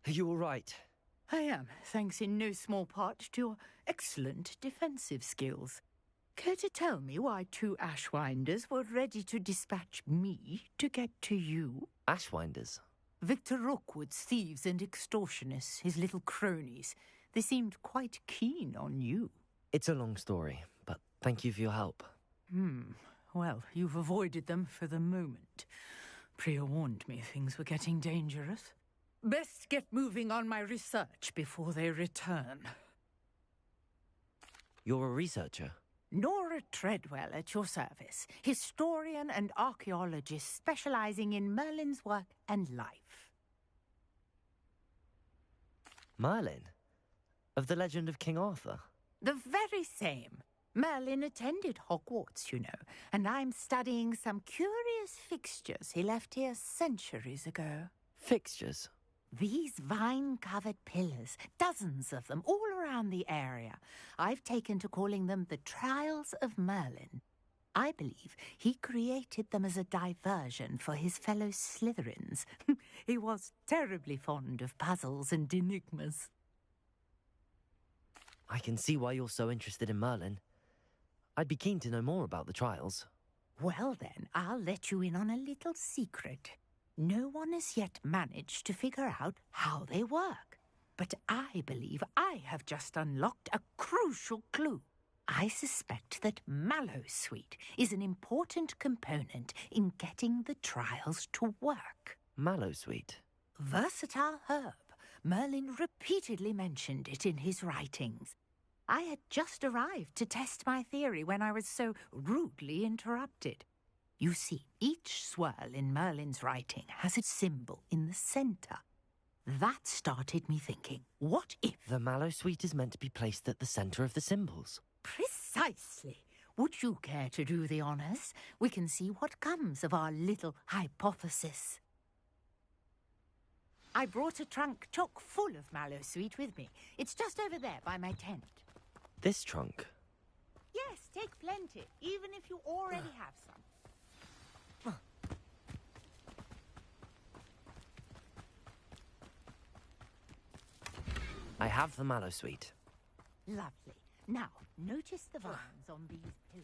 Are you all right? I am, thanks in no small part to your excellent defensive skills. Care to tell me why 2 Ashwinders were ready to dispatch me to get to you? Ashwinders? Victor Rookwood's thieves and extortionists, his little cronies. They seemed quite keen on you. It's a long story, but thank you for your help. Well, you've avoided them for the moment. Priya warned me things were getting dangerous. Best get moving on my research before they return. You're a researcher? Nora Treadwell at your service, historian and archaeologist specializing in Merlin's work and life. Merlin? Of the legend of King Arthur? The very same. Merlin attended Hogwarts, you know, and I'm studying some curious fixtures he left here centuries ago. Fixtures? These vine-covered pillars, dozens of them, all around the area. I've taken to calling them the Trials of Merlin. I believe he created them as a diversion for his fellow Slytherins. He was terribly fond of puzzles and enigmas. I can see why you're so interested in Merlin. I'd be keen to know more about the trials. Well then, I'll let you in on a little secret. No one has yet managed to figure out how they work. But I believe I have just unlocked a crucial clue. I suspect that Mallowsweet is an important component in getting the trials to work. Mallowsweet? Versatile herb. Merlin repeatedly mentioned it in his writings. I had just arrived to test my theory when I was so rudely interrupted. You see, each swirl in Merlin's writing has a symbol in the centre. That started me thinking, what if... The Mallowsweet is meant to be placed at the centre of the symbols. Precisely. Would you care to do the honours? We can see what comes of our little hypothesis. I brought a trunk chock full of Mallowsweet with me. It's just over there by my tent. This trunk? Yes, take plenty, even if you already have some. I have the Mallowsweet. Lovely. Now, notice the vines on these pillars here.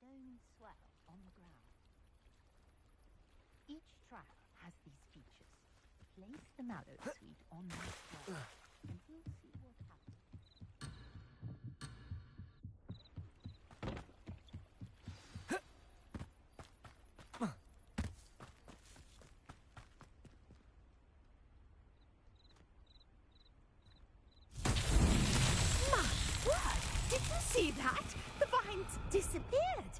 Stone swell on the ground. Each trial has these features. Place the Mallowsweet on this swell, and we'll see what happens. My word! Did you see that? The vines disappeared.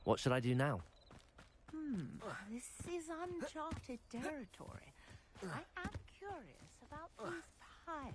What should I do now? This is uncharted territory. I am curious about these pyres.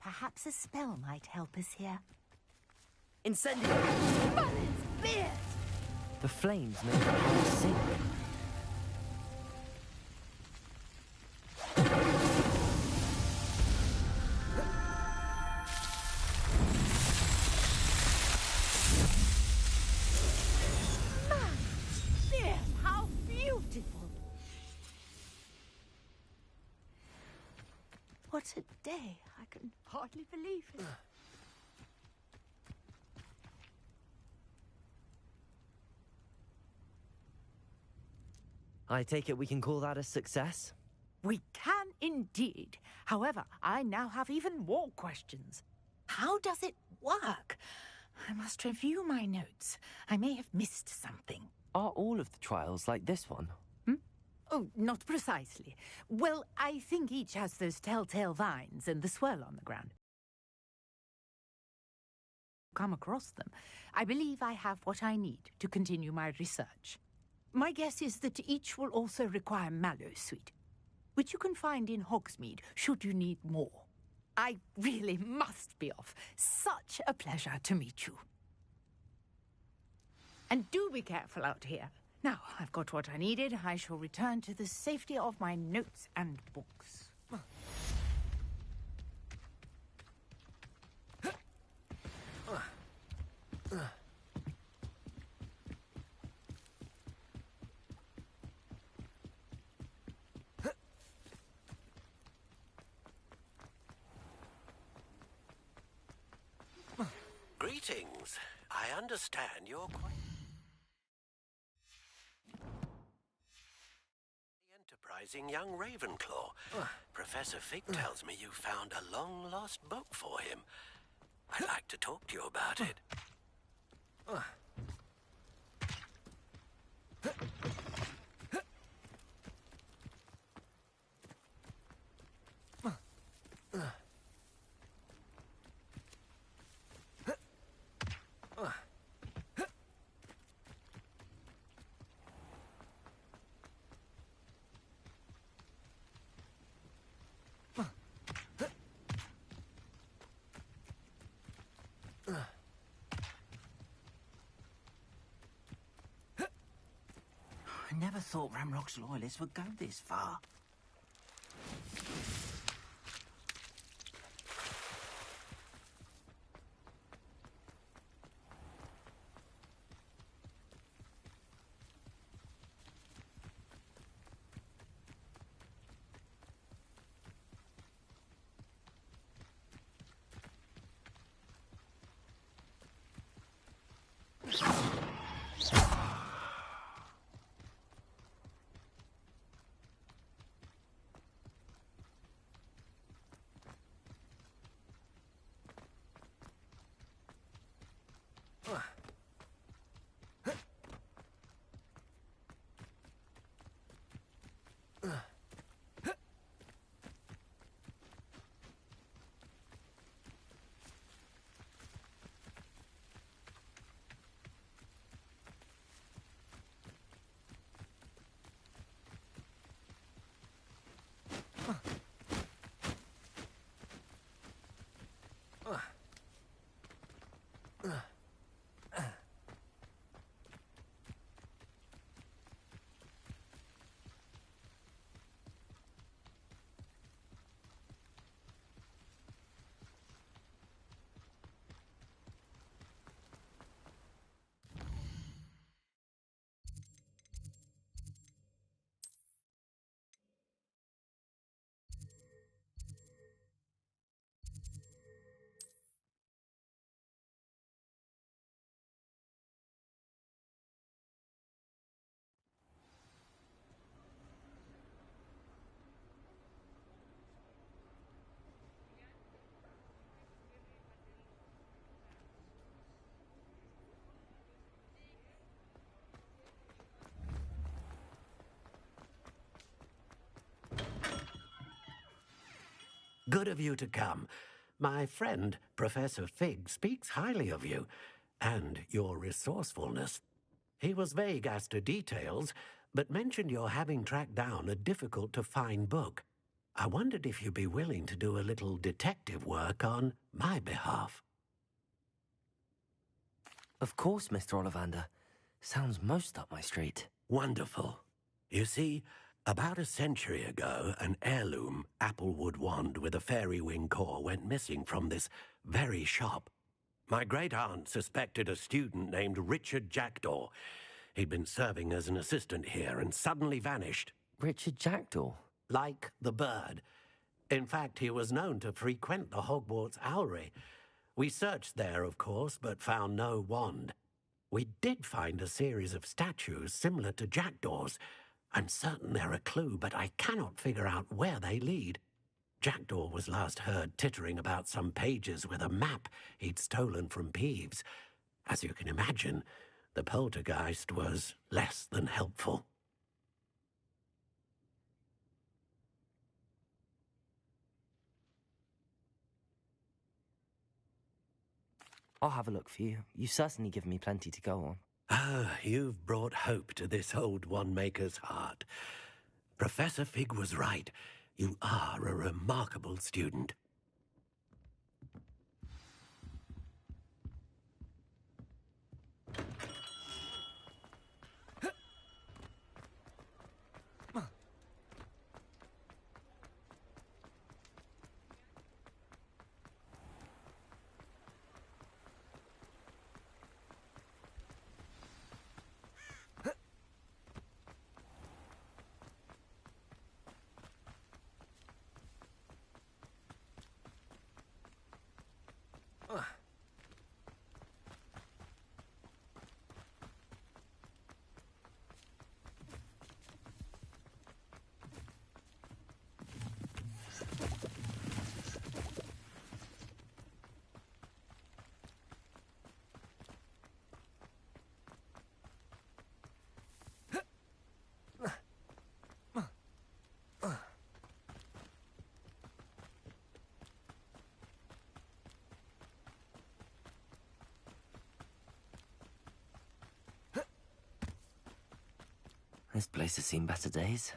Perhaps a spell might help us here. Incendio! Merlin's beard! The flames make the heart sink. Merlin's beard! How beautiful! What a day! I can hardly believe it. I take it we can call that a success? We can indeed. However, I now have even more questions. How does it work? I must review my notes. I may have missed something. Are all of the trials like this one? Oh, not precisely. Well, I think each has those telltale vines and the swirl on the ground. Come across them. I believe I have what I need to continue my research. My guess is that each will also require mallow sweet, which you can find in Hogsmeade should you need more. I really must be off. Such a pleasure to meet you. And do be careful out here. Now, I've got what I needed. I shall return to the safety of my notes and books. Greetings. I understand you're quite the enterprising young Ravenclaw. Professor Fig tells me you found a long-lost book for him. I'd like to talk to you about it. I never thought Ramrock's loyalists would go this far. Good of you to come. My friend, Professor Fig, speaks highly of you and your resourcefulness. He was vague as to details, but mentioned your having tracked down a difficult-to-find book. I wondered if you'd be willing to do a little detective work on my behalf. Of course, Mr. Ollivander. Sounds most up my street. Wonderful. You see, about a century ago, an heirloom applewood wand with a fairy wing core went missing from this very shop. My great-aunt suspected a student named Richard Jackdaw. He'd been serving as an assistant here and suddenly vanished. Richard Jackdaw? Like the bird. In fact, he was known to frequent the Hogwarts Owlery. We searched there, of course, but found no wand. We did find a series of statues similar to Jackdaw's. I'm certain they're a clue, but I cannot figure out where they lead. Jackdaw was last heard tittering about some pages with a map he'd stolen from Peeves. As you can imagine, the poltergeist was less than helpful. I'll have a look for you. You've certainly given me plenty to go on. Ah, you've brought hope to this old one-maker's heart. Professor Fig was right. You are a remarkable student. This place has seen better days.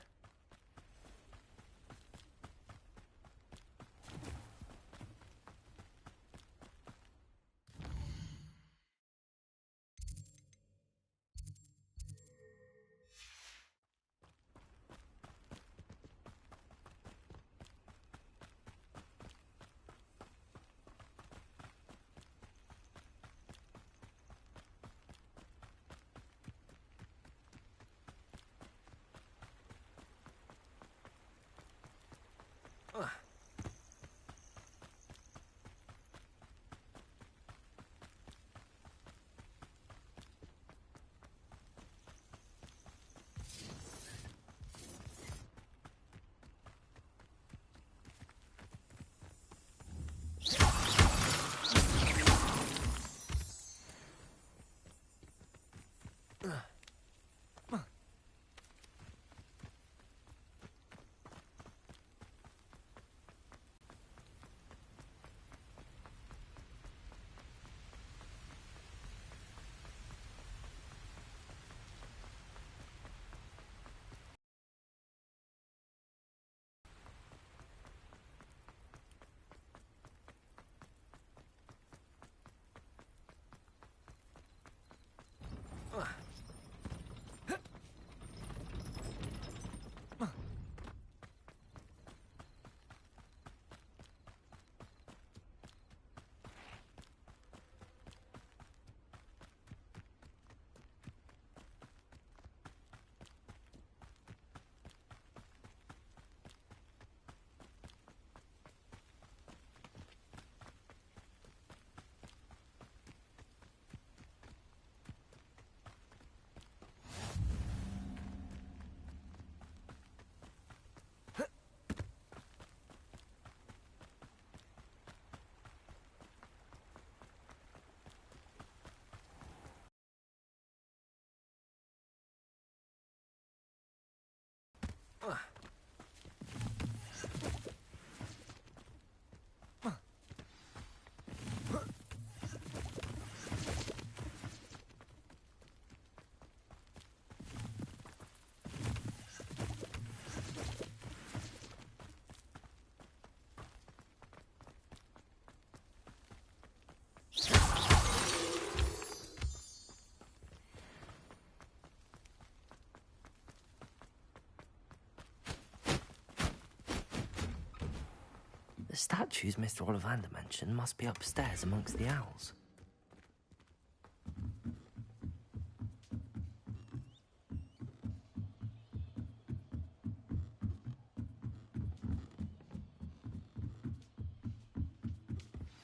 statues Mr. Ollivander mentioned must be upstairs amongst the owls.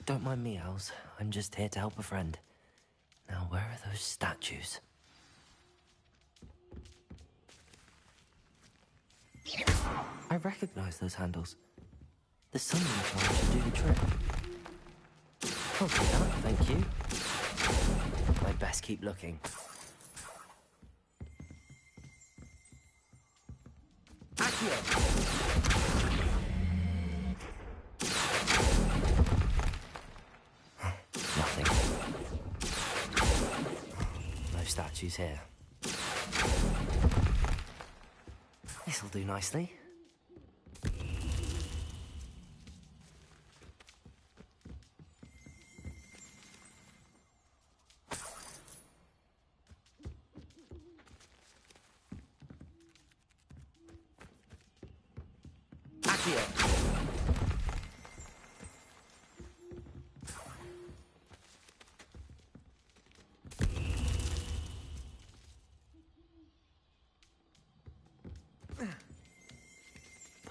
Don't mind me, owls. I'm just here to help a friend. Now, where are those statues? I recognize those handles. The summoning charm should do the trick. I'll do that, thank you. I'd best keep looking. Nothing. No statues here. This'll do nicely.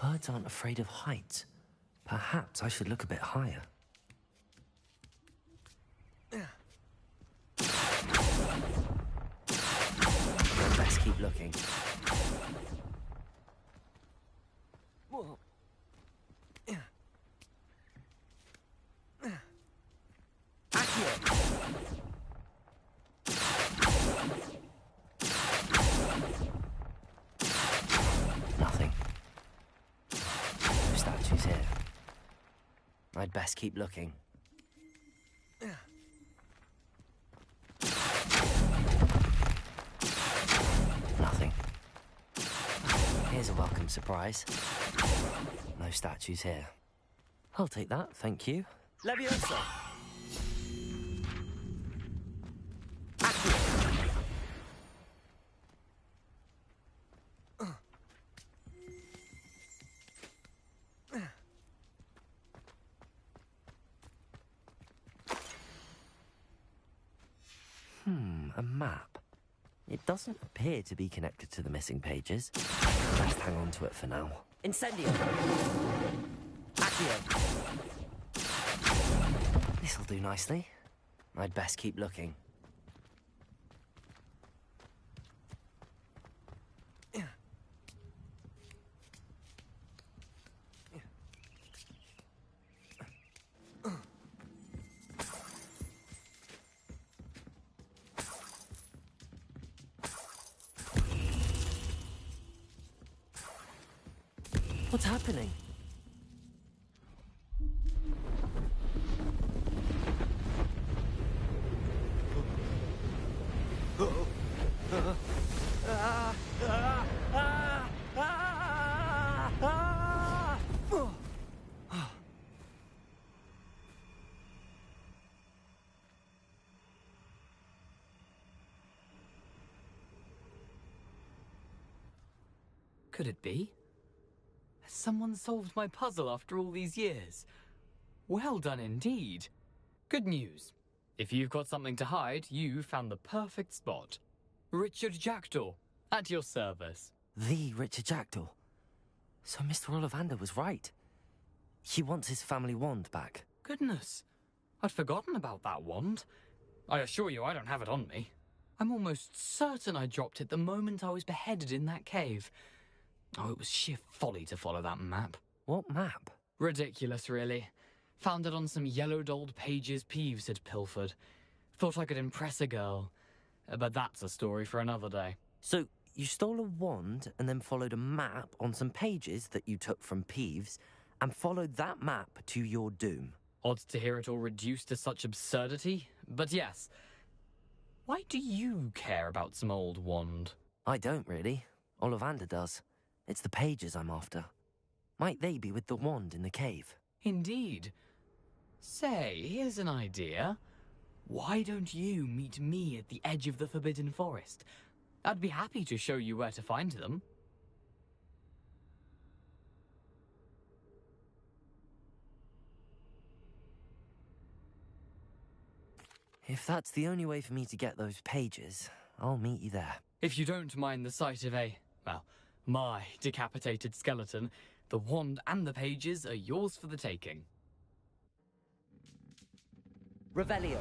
Birds aren't afraid of heights. Perhaps I should look a bit higher. I'd best keep looking. Nothing. No statues here. I'd best keep looking. Nothing. Here's a welcome surprise. No statues here. I'll take that, thank you. Leviosa! A map. It doesn't appear to be connected to the missing pages. Best hang on to it for now. Incendio! Accio! This'll do nicely. I'd best keep looking. What's happening? Could it be? Has someone solved my puzzle after all these years? Well done indeed. Good news. If you've got something to hide, you found the perfect spot. Richard Jackdaw, at your service. The Richard Jackdaw. So Mr. Ollivander was right. He wants his family wand back. Goodness, I'd forgotten about that wand. I assure you I don't have it on me. I'm almost certain I dropped it the moment I was beheaded in that cave. Oh, it was sheer folly to follow that map. What map? Ridiculous, really. Found it on some yellowed old pages Peeves had pilfered. Thought I could impress a girl. But that's a story for another day. So, you stole a wand and then followed a map on some pages that you took from Peeves and followed that map to your doom. Odd to hear it all reduced to such absurdity, but yes. Why do you care about some old wand? I don't, really. Ollivander does. It's the pages I'm after. Might they be with the wand in the cave? Indeed. Say, here's an idea. Why don't you meet me at the edge of the Forbidden Forest? I'd be happy to show you where to find them. If that's the only way for me to get those pages, I'll meet you there. If you don't mind the sight of my decapitated skeleton, the wand and the pages are yours for the taking. Revelio.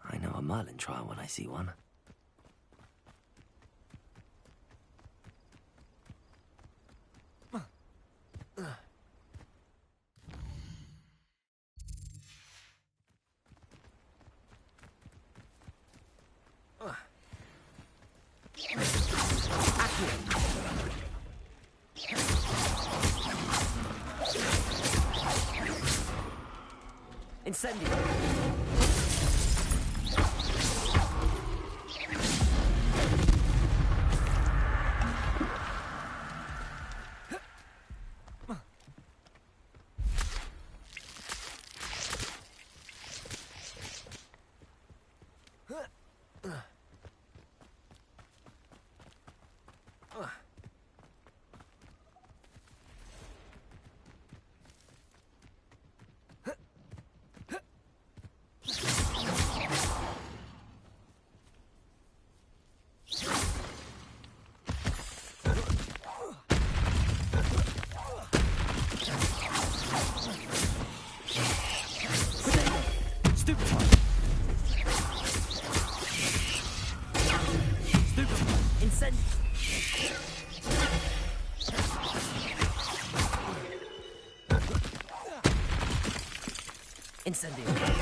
I know a Merlin trial when I see one. Incendio! Incendio.